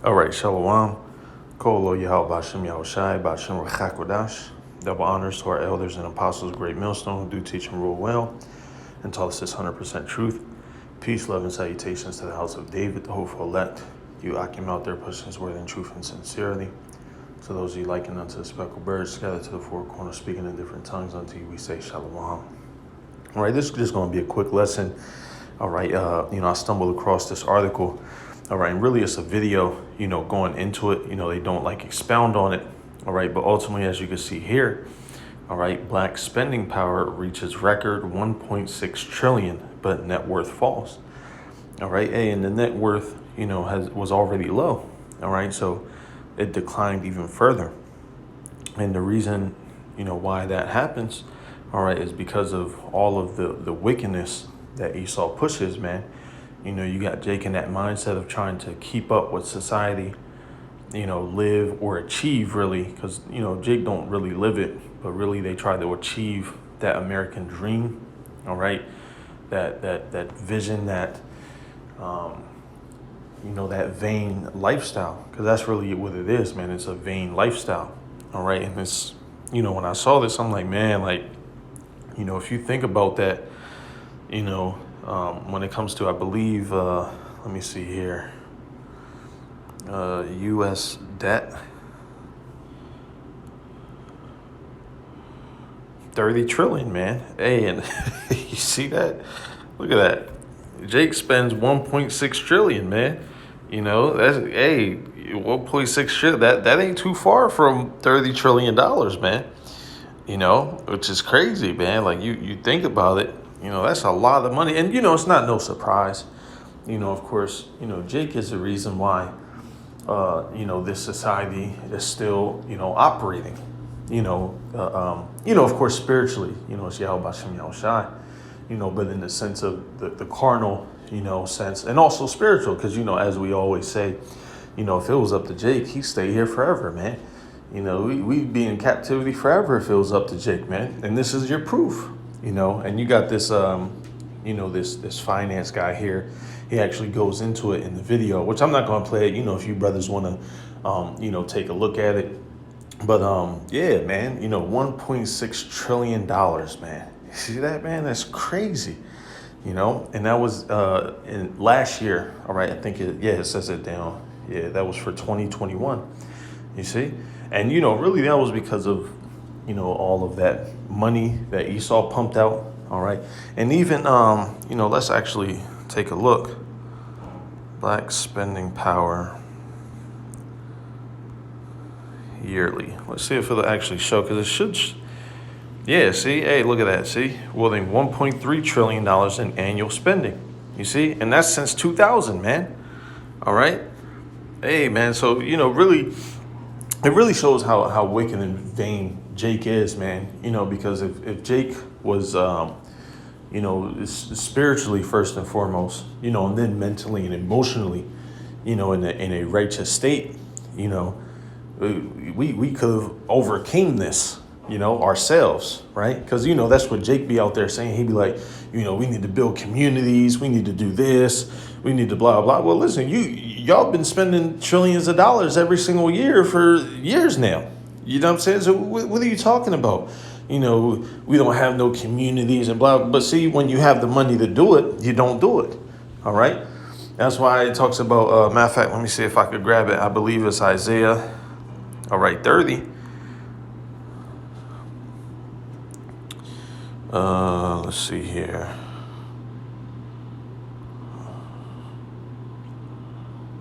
All right, Shalom. Kolo Yahweh Bashem Yahushai Bashem Rechakodash. Double honors to our elders and apostles, great millstone, who do teach and rule well, and tell us this 100% truth. Peace, love, and salutations to the house of David, the hopeful elect. You Akim out there pushing his word in truth and sincerity. To those of you likened unto the speckled birds, scattered to the four corners, speaking in different tongues, unto you we say Shalom. All right, this is just going to be a quick lesson. All right, I stumbled across this article. All right, and really it's a video, going into it. They don't expound on it. All right, but ultimately, as you can see here, all right, black spending power reaches record 1.6 trillion, but net worth falls. All right, and the net worth, was already low. All right, so it declined even further. And the reason, why that happens, all right, is because of all of the wickedness that Esau pushes, man. You got Jake in that mindset of trying to keep up with society, live or achieve, really, because, Jake don't really live it, but really they try to achieve that American dream, all right, that vision, that, that vain lifestyle, because that's really what it is, man. It's a vain lifestyle, all right, and it's, when I saw this, I'm like, man, if you think about that, when it comes to, I believe, let me see here, U.S. debt, 30 trillion, man. Hey, and you see that? Look at that. Jake spends 1.6 trillion, man. That's, 1.6 trillion. That ain't too far from $30 trillion, man. Which is crazy, man. You think about it, that's a lot of money. And, it's not no surprise. Of course, Jake is the reason why, this society is still, operating, of course, spiritually, it's Yahweh Bashem Yahushai, but in the sense of the carnal, sense, and also spiritual, because, as we always say, if it was up to Jake, he'd stay here forever, man. We'd be in captivity forever if it was up to Jake, man. And this is your proof, and you got this, this finance guy here. He actually goes into it in the video, which I'm not going to play it, if you brothers want to, take a look at it. But, yeah, man, $1.6 trillion, man. You see that, man? That's crazy, and that was in last year. All right, I think it says it down. Yeah, that was for 2021. You see? And, really that was because of, all of that money that Esau pumped out. All right. And even, let's actually take a look. Black spending power yearly. Let's see if it'll actually show, because it should. Yeah, see? Hey, look at that. See? Well, then $1.3 trillion in annual spending. You see? And that's since 2000, man. All right. Hey, man. So, really, it really shows how wicked and vain Jake is, man. Because if Jake was, spiritually first and foremost, and then mentally and emotionally, in a righteous state, we could have overcame this, ourselves, right? Because, that's what Jake be out there saying. He'd be like, we need to build communities. We need to do this. We need to blah, blah. Well, listen, y'all been spending trillions of dollars every single year for years now. You know what I'm saying? So what are you talking about? We don't have no communities and blah. But see, when you have the money to do it, you don't do it. All right. That's why it talks about, matter of fact, let me see if I could grab it. I believe it's Isaiah. All right, 30. Let's see here.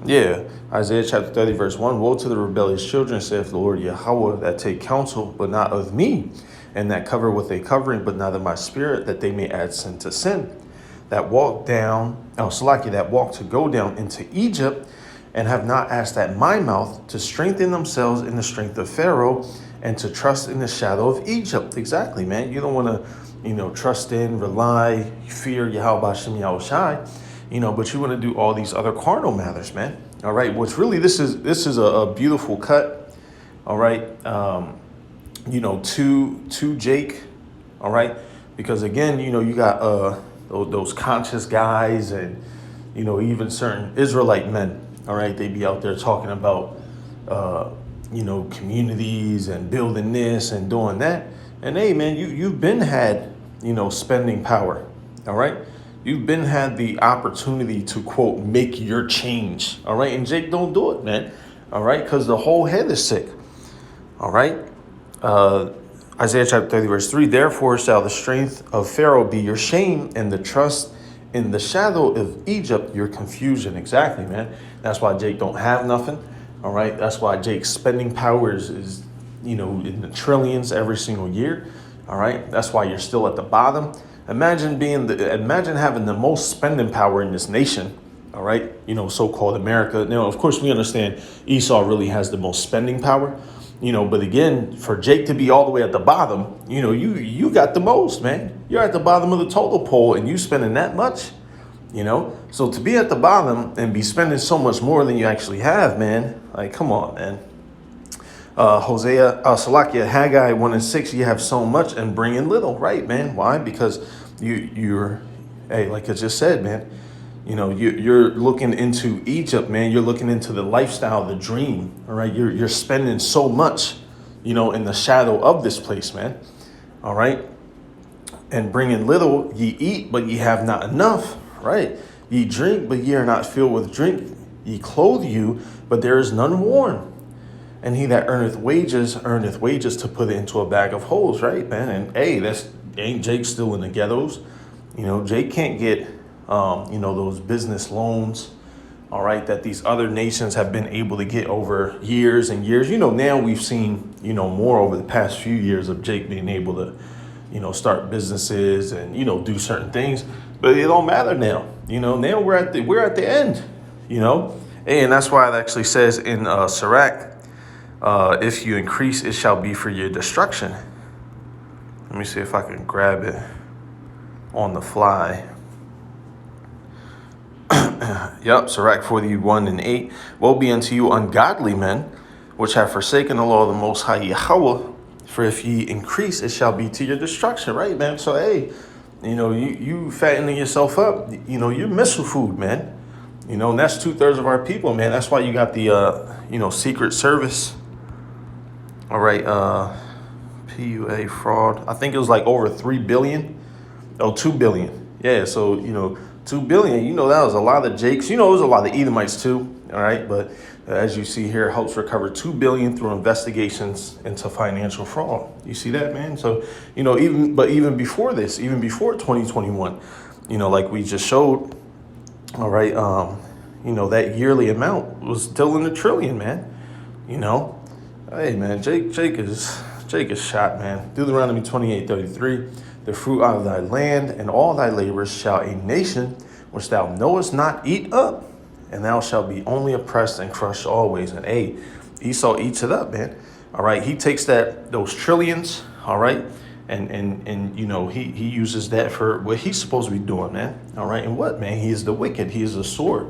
Yeah, Isaiah chapter 30, verse 1. Woe to the rebellious children, saith the Lord Yahweh, that take counsel, but not of me, and that cover with a covering, but not of my spirit, that they may add sin to sin. That walk to go down into Egypt, and have not asked at my mouth to strengthen themselves in the strength of Pharaoh, and to trust in the shadow of Egypt. Exactly, man. You don't want to, trust in, rely, fear Yahweh Bashem Yahushai, but you want to do all these other carnal matters, man. All right. Which really, this is a beautiful cut. All right. To Jake. All right. Because again, you got those conscious guys and, even certain Israelite men. All right, they be out there talking about, communities and building this and doing that. And hey, man, you've been had, spending power. All right. You've been had the opportunity to, quote, make your change. All right. And Jake, don't do it, man. All right. Because the whole head is sick. All right. Isaiah chapter 30, verse 3. Therefore shall the strength of Pharaoh be your shame, and the trust in the shadow of Egypt your confusion. Exactly, man. That's why Jake don't have nothing. All right. That's why Jake's spending power is in the trillions every single year. All right. That's why you're still at the bottom. Imagine having the most spending power in this nation. All right. So-called America. Now, of course, we understand Esau really has the most spending power. But again, for Jake to be all the way at the bottom, you got the most, man. You're at the bottom of the total pole and you spending that much, So to be at the bottom and be spending so much more than you actually have, man, like, come on, man. Haggai 1:6, you have so much and bring in little, right, man? Why? Because you're, like I just said, man, you're looking into Egypt, man. You're looking into the lifestyle, the dream, all right? You're spending so much, in the shadow of this place, man, all right? And bring in little, ye eat, but ye have not enough, right? Ye drink, but ye are not filled with drink. Ye clothe you, but there is none warm. And he that earneth wages to put it into a bag of holes, right, man? And hey, ain't Jake still in the ghettos? Jake can't get, those business loans, all right, that these other nations have been able to get over years and years. Now we've seen, more over the past few years of Jake being able to, start businesses and, do certain things. But it don't matter now. Now we're at the end, And that's why it actually says in Sirach, if you increase, it shall be for your destruction. Let me see if I can grab it on the fly. Yep, Sirach 41:8. Woe be unto you, ungodly men, which have forsaken the law of the Most High Yahweh. For if ye increase, it shall be to your destruction, right, man? So, hey, you fattening yourself up. You're missile food, man. And that's 2/3 of our people, man. That's why you got the, Secret Service. All right, PUA fraud. I think it was like over 3 billion. Oh, 2 billion. Yeah, so, 2 billion, that was a lot of Jakes. It was a lot of Edomites too. All right, but as you see here, helps recover 2 billion through investigations into financial fraud. You see that, man? So, even before this, even before 2021, like we just showed, all right, that yearly amount was still in the trillion, man. Hey, man, Jake is shot, man. Deuteronomy 28:33, the fruit out of thy land and all thy labors shall a nation which thou knowest not eat up, and thou shalt be only oppressed and crushed always. And hey, Esau eats it up, man. All right, he takes those trillions, all right, and he uses that for what he's supposed to be doing, man. All right, and what, man? He is the wicked. He is the sword.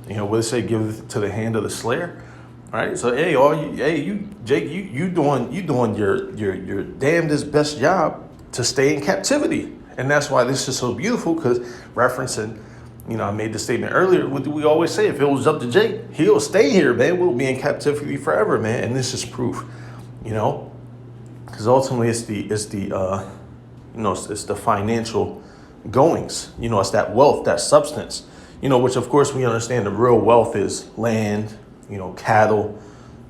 What they say, give it to the hand of the slayer. All right, so hey, Jake, you doing your damnedest best job to stay in captivity, and that's why this is so beautiful. Because referencing, I made the statement earlier. What do we always say? If it was up to Jake, he'll stay here, man. We'll be in captivity forever, man. And this is proof, because ultimately it's the financial goings. It's that wealth, that substance. Which of course we understand the real wealth is land. Cattle,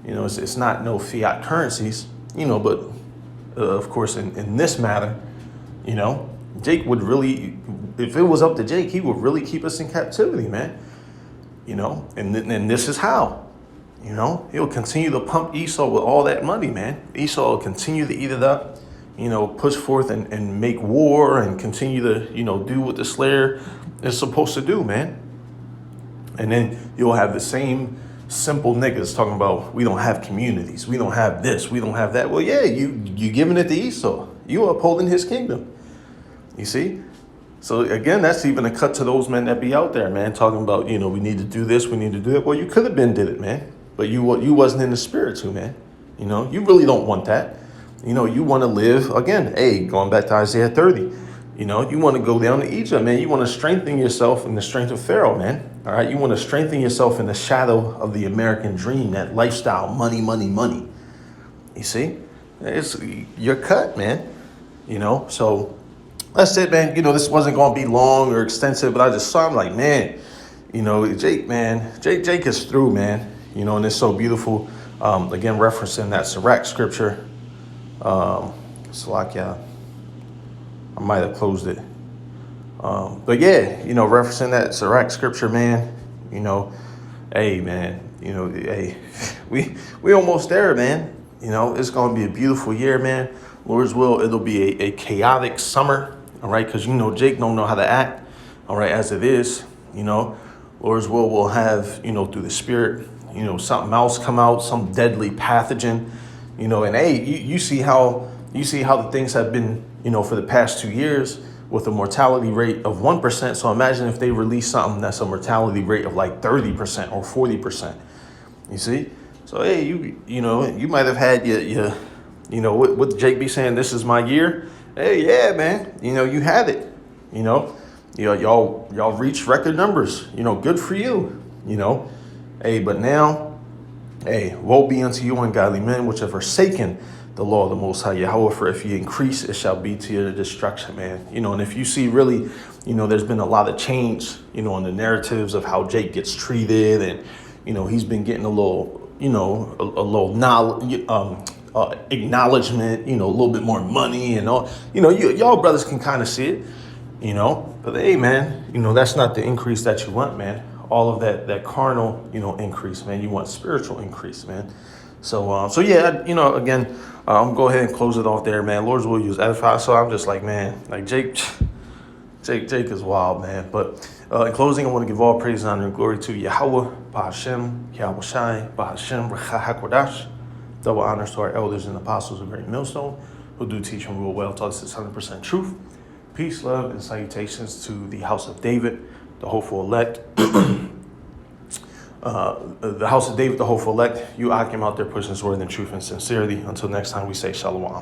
it's not no fiat currencies, but of course in this matter, Jake would really, if it was up to Jake, he would really keep us in captivity, man. And this is how, he'll continue to pump Esau with all that money, man. Esau will continue to eat it up, push forth and make war and continue to, do what the slayer is supposed to do, man. And then you'll have the same simple niggas talking about we don't have communities, we don't have this, we don't have that. Well, yeah, you giving it to Esau. You upholding his kingdom. You see? So again, that's even a cut to those men that be out there, man, talking about, we need to do this, we need to do that. Well, you could have been did it, man. But you wasn't in the spirit too, man. You really don't want that. You want to live, again, hey, going back to Isaiah 30, You know, you want to go down to Egypt, man. You want to strengthen yourself in the strength of Pharaoh, man. All right. You want to strengthen yourself in the shadow of the American dream, that lifestyle, money, money, money. You see, it's you're cut, man. You know, so that's it, man. You know, this wasn't going to be long or extensive, but I just saw him like, man, you know, Jake, man, Jake is through, man. You know, and it's so beautiful. Again, referencing that Sirach scripture. Salakia. I might have closed it. But yeah, you know, referencing that Sirach scripture, man, you know, hey, man, you know, hey, we almost there, man. You know, it's going to be a beautiful year, man. Lord's will, it'll be a chaotic summer, all right? Because, you know, Jake don't know how to act, all right, as it is, you know. Lord's will have, you know, through the Spirit, you know, something else come out, some deadly pathogen, you know. And, hey, you see how the things have been, you know, for the past 2 years with a mortality rate of 1%. So imagine if they release something that's a mortality rate of like 30% or 40%. You see? So, hey, you know, you might have had your you know, with Jake be saying, this is my year. Hey, yeah, man. You know, you had it. You know, y'all reached record numbers. You know, good for you. You know, hey, but now, hey, woe be unto you, ungodly men, which have forsaken the law of the Most High Yahweh. For if you increase, it shall be to your destruction, man. You know, and if you see really, you know, there's been a lot of change, you know, in the narratives of how Jake gets treated, and you know, he's been getting a little, you know, a little knowledge. Acknowledgement, you know, a little bit more money and all, you know, y'all brothers can kind of see it, you know, but hey, man, you know, that's not the increase that you want, man. All of that carnal, you know, increase, man. You want spiritual increase, man. So yeah, you know, again, I'm gonna go ahead and close it off there, man. Lord's will use edify. So I'm just like, man, like Jake is wild, man. But in closing, I want to give all praise, honor, and glory to Yahweh, Bahashem, Yahweh Shai, Bahashem, Recha HaKodash. Double honors to our elders and apostles of Great Millstone, who do teach and rule well, taught us this 100% truth. Peace, love, and salutations to the house of David, the hopeful elect. The house of David, the hopeful elect. You, Akim, out there pushing this word in truth and sincerity. Until next time, we say shalom.